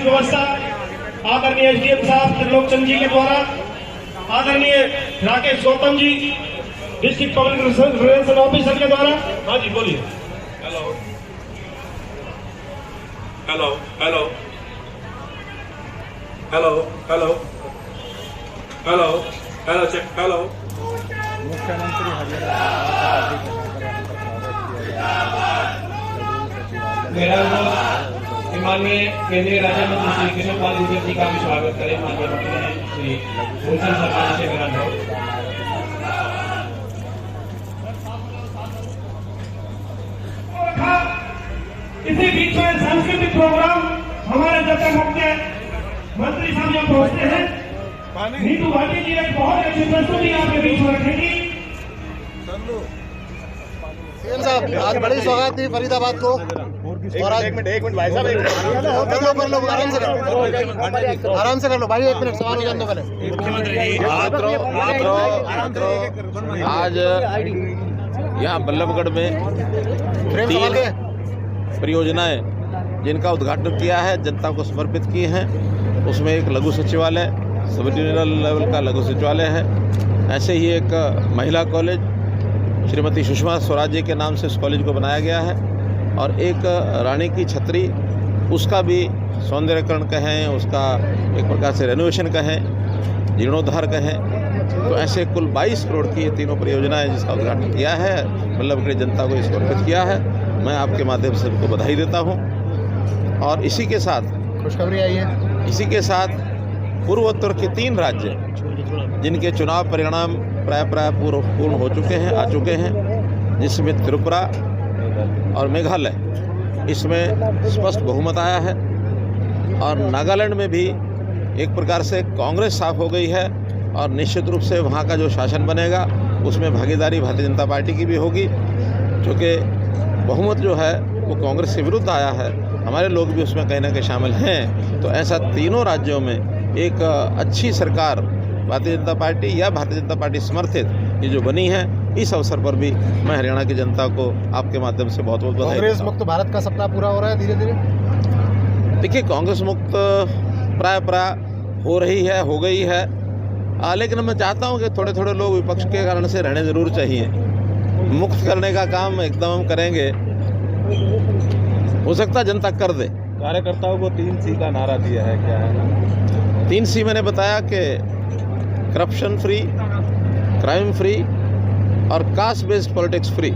व्यवस्था आदरणीय एसडीएम साहब त्रिलोकचंद जी के द्वारा, आदरणीय Rakesh Gautam ji district public relation officer के द्वारा। हाँ जी बोलिए। Hello hello hello hello hello hello hello check hello. मुख्यमंत्री माननीय केंद्रीय राज्य मंत्री श्री कृष्ण पाल जी का भी स्वागत करें। माननीय मुख्यमंत्री श्री भूषण सरकार से मेरा इसी बीच में सांस्कृतिक प्रोग्राम हमारे जब तक मुख्यमंत्री साहब जब पहुंचते हैं, नीतू भाटी जी एक बहुत अच्छी प्रस्तुति आपके बीच में रखेगी। सीएम साहब आज बड़ी सौगात थी फरीदाबाद को, और आज एक मिनट भाई साहब कर लो आराम से कर लो भाई, 1 मिनट सवाल हो जाने दो पहले। मुख्यमंत्री जी आज यहाँ बल्लभगढ़ में 3 परियोजनाएं जिनका उद्घाटन किया है, जनता को समर्पित किए हैं। उसमें एक लघु सचिवालय, सब डिविजनल लेवल का लघु सचिवालय है। ऐसे ही एक महिला कॉलेज श्रीमती सुषमा स्वराज जी के नाम से इस कॉलेज को बनाया गया है, और एक रानी की छतरी, उसका भी सौंदर्यकरण कहें, उसका एक प्रकार से रेनोवेशन कहें, जीर्णोद्धार कहें। तो ऐसे कुल 22 करोड़ की ये तीनों परियोजनाएं जिसका उद्घाटन किया है, बल्लभगढ़ जनता को समर्पित किया है। मैं आपके माध्यम से उनको बधाई देता हूं। और इसी के साथ खुशखबरी आई है, इसी के साथ पूर्वोत्तर के 3 राज्य जिनके चुनाव परिणाम प्राय पूर्ण हो चुके हैं, आ चुके हैं, जिसमें त्रिपुरा और मेघालय, इसमें स्पष्ट बहुमत आया है। और नागालैंड में भी एक प्रकार से कांग्रेस साफ हो गई है, और निश्चित रूप से वहाँ का जो शासन बनेगा उसमें भागीदारी भारतीय जनता पार्टी की भी होगी, क्योंकि बहुमत जो है वो कांग्रेस के विरुद्ध आया है। हमारे लोग भी उसमें कहीं ना कहीं शामिल हैं। तो ऐसा तीनों राज्यों में एक अच्छी सरकार भारतीय जनता पार्टी या भारतीय जनता पार्टी समर्थित ये जो बनी है, इस अवसर पर भी मैं हरियाणा की जनता को आपके माध्यम से बहुत बहुत बधाई देता हूं। कांग्रेस मुक्त भारत का सपना पूरा हो रहा है धीरे धीरे। देखिए, कांग्रेस मुक्त प्राय हो रही है, हो गई है, लेकिन मैं चाहता हूं कि थोड़े थोड़े लोग विपक्ष के कारण से रहने जरूर चाहिए। मुक्त करने का काम एकदम हम करेंगे, हो सकता है जनता कर दे। कार्यकर्ताओं को 3C का नारा दिया है, क्या है? 3C मैंने बताया कि करप्शन फ्री, क्राइम फ्री और कास्ट बेस्ड पॉलिटिक्स फ्री।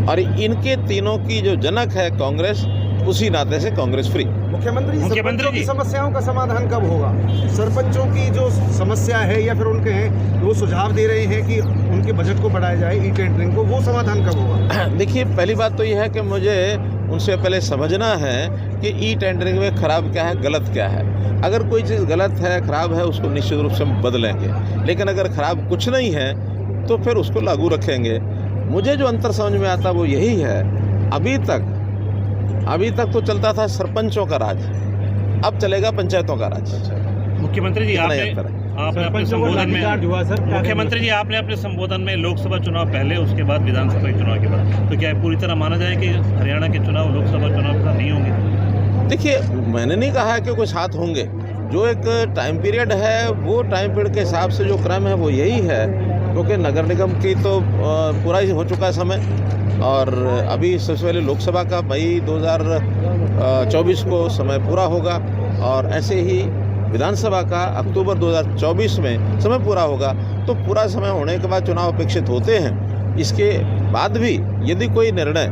और इनके तीनों की जो जनक है कांग्रेस, उसी नाते से कांग्रेस फ्री। मुख्यमंत्री सरपंचों की समस्याओं का समाधान कब होगा? सरपंचों की जो समस्या है या फिर उनके हैं, वो सुझाव दे रहे हैं कि उनके बजट को बढ़ाया जाए, ई टेंडरिंग को, वो समाधान कब होगा? देखिए, पहली बात तो यह है कि मुझे उनसे पहले समझना है कि ई टेंडरिंग में खराब क्या है, गलत क्या है। अगर कोई चीज़ गलत है, खराब है, उसको निश्चित रूप से हम बदलेंगे, लेकिन अगर खराब कुछ नहीं है तो फिर उसको लागू रखेंगे। मुझे जो अंतर समझ में आता वो यही है, अभी तक तो चलता था सरपंचों का राज, अब चलेगा पंचायतों का राज। मुख्यमंत्री जी आपने अपने संबोधन में मुख्यमंत्री जी आपने अपने संबोधन में लोकसभा चुनाव पहले, उसके बाद विधानसभा चुनाव के बाद, तो क्या पूरी तरह माना जाए कि हरियाणा के चुनाव लोकसभा चुनाव के साथ नहीं होंगे? देखिए, मैंने नहीं कहा है कि कोई साथ होंगे। जो एक टाइम पीरियड है, वो टाइम पीरियड के हिसाब से जो क्रम है वो यही है, क्योंकि नगर निगम की तो पूरा ही हो चुका है समय, और अभी सबसे पहले लोकसभा का मई 2024 को समय पूरा होगा, और ऐसे ही विधानसभा का अक्टूबर 2024 में समय पूरा होगा। तो पूरा समय होने के बाद चुनाव अपेक्षित होते हैं। इसके बाद भी यदि कोई निर्णय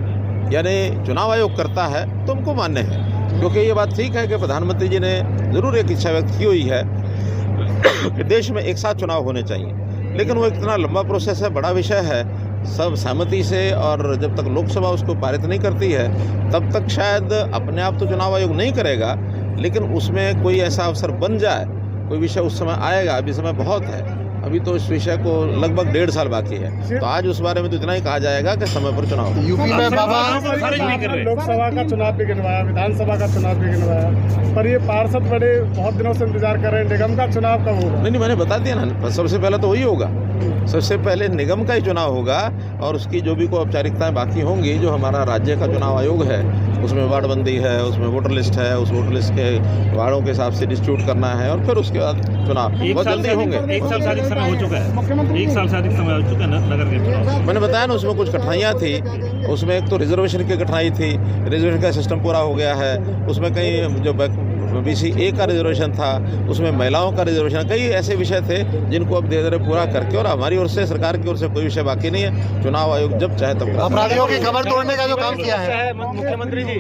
यानी चुनाव आयोग करता है तो उनको मान्य है, क्योंकि ये बात ठीक है कि प्रधानमंत्री जी ने ज़रूर एक इच्छा व्यक्त की हुई है कि देश में एक साथ चुनाव होने चाहिए, लेकिन वो इतना लंबा प्रोसेस है, बड़ा विषय है, सब सहमति से, और जब तक लोकसभा उसको पारित नहीं करती है तब तक शायद अपने आप तो चुनाव आयोग नहीं करेगा, लेकिन उसमें कोई ऐसा अवसर बन जाए, कोई विषय उस समय आएगा। अभी समय बहुत है, अभी तो इस विषय को लगभग 1.5 साल बाकी है, तो आज उस बारे में तो इतना ही कहा जाएगा कि समय पर चुनाव। यूपी में बाबा लोकसभा का चुनाव भी गिनवाया, विधानसभा का चुनाव भी गिनवाया, पर ये पार्षद बड़े बहुत दिनों से इंतजार कर रहे हैं, निगम का चुनाव कब होगा? नहीं, मैंने बता दिया ना, सबसे पहले तो वही होगा। सबसे पहले निगम का ही चुनाव होगा और उसकी जो भी कोई औपचारिकताएं बाकी होंगी, जो हमारा राज्य का चुनाव आयोग है उसमें वार्डबंदी है, उसमें वोटर लिस्ट है, उस वोटर लिस्ट के वार्डों के हिसाब से डिस्ट्रीब्यूट करना है और फिर उसके बाद चुनाव बहुत जल्दी होंगे। एक साल से अधिक समय हो चुका है, एक साल से अधिक समय हो चुका है नगर के चुनाव। मैंने बताया ना, उसमें कुछ कठिनाइयाँ थी। उसमें एक तो रिजर्वेशन की कठिनाई थी, रिजर्वेशन का सिस्टम पूरा हो गया है। उसमें कई जो BC-A का रिजर्वेशन था, उसमें महिलाओं का रिजर्वेशन, कई ऐसे विषय थे जिनको अब धीरे धीरे पूरा करके, और हमारी ओर से, सरकार की ओर से कोई विषय बाकी नहीं है। चुनाव आयोग जब चाहे तब अपराधियों की खबर तोड़ने का जो काम किया है मुख्यमंत्री जी,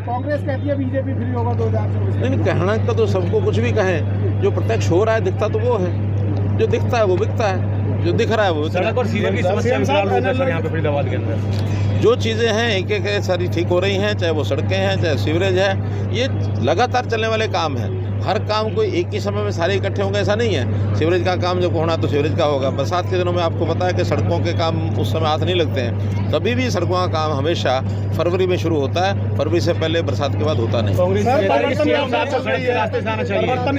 कांग्रेस कहती है बीजेपी फ्री होगा 2024। नहीं, कहना का तो सबको कुछ भी कहें, जो प्रत्यक्ष हो रहा है दिखता तो वो है, जो दिखता है वो बिकता है, जो दिख रहा है वो सड़क और सीवर की समस्या सर यहाँ पे फरीदाबाद के अंदर जो चीज़ें हैं एक एक सारी ठीक हो रही हैं, चाहे वो सड़कें हैं, चाहे सीवरेज है, ये लगातार चलने वाले काम हैं। हर काम कोई एक ही समय में सारे इकट्ठे होंगे ऐसा नहीं है। सीवरेज का काम जब होना तो सीवरेज का होगा। बरसात के दिनों में आपको पता है कि सड़कों के काम उस समय हाथ नहीं लगते हैं। कभी भी सड़कों का काम हमेशा फरवरी में शुरू होता है, फरवरी से पहले बरसात के बाद होता नहीं। परिवर्तन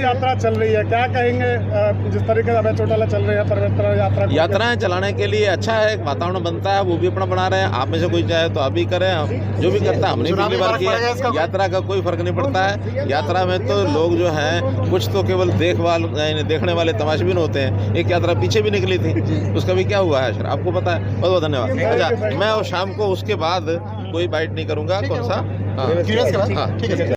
यात्रा चल रही है, क्या कहेंगे जिस तरीके से अभय चौटाला चल रही है परिवर्तन यात्रा? यात्राएं चलाने के लिए अच्छा है, एक वातावरण बनता है, वो भी अपना बना रहे हैं। आप में से कोई चाहे तो आप भी करें, जो भी करता है हमने पिछली बार किया। यात्रा का कोई फर्क नहीं पड़ता है। यात्रा में तो लोग जो हैं कुछ तो केवल देखने वाले तमाशबीन होते हैं। एक यात्रा पीछे भी निकली थी, उसका भी क्या हुआ है आपको पता है। बहुत बहुत धन्यवाद। अच्छा, मैं और शाम को उसके बाद कोई बाइट नहीं करूँगा। कौन सा? हाँ, ठीक है।